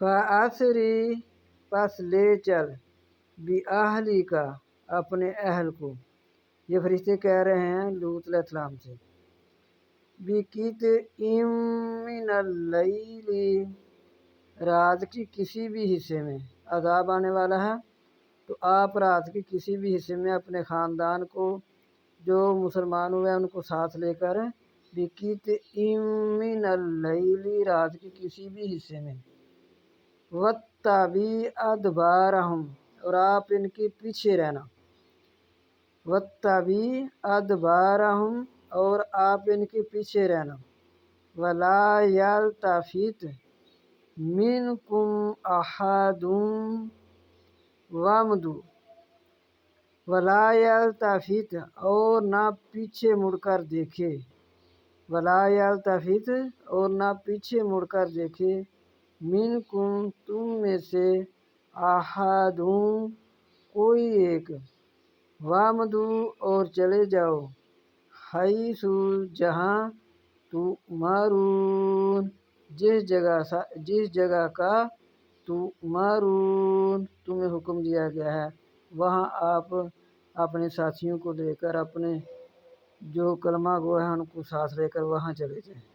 فَأَسْرِ پس لے چل بِأَہْلِکَ اپنے اہل کو، یہ فرشتے کہہ رہے ہیں لوط علیہ السلام سے، بِقِطْعٍ مِّنَ اللَّيْلِ رات کی کسی بھی حصے میں عذاب آنے والا ہے، تو آپ رات کے کسی بھی حصے میں اپنے خاندان کو جو مسلمان ہوئے ہیں ان کو ساتھ لے کر بِقِطْعٍ مِّنَ اللَّيْلِ رات کے کسی بھی حصے میں، وَاتَّبِعْ أَدْبَارَهُمْ اور آپ ان کے پیچھے رہنا، وَاتَّبِعْ أَدْبَارَهُمْ اور آپ ان کے پیچھے رہنا، وَلَا يَلْتَفِتْ مِنْكُمْ أَحَدٌ وَامْضُوا وَلَا يَلْتَفِتْ اور نہ پیچھے مڑ کر دیکھے، وَلَا يَلْتَفِتْ اور نہ پیچھے مڑ کر دیکھے، مِنْکُمْ تم میں سے، أَحَدٌ کوئی ایک، وَامْضُوا اور چلے جاؤ، حَیْثُ جہاں، تُؤْمَرُونَ جس جگہ کا، تُؤْمَرُونَ تمہیں حکم دیا گیا ہے، وہاں آپ اپنے ساتھیوں کو لے کر، اپنے جو کلمہ گو ہیں ان کو ساتھ لے کر وہاں چلے جائیں۔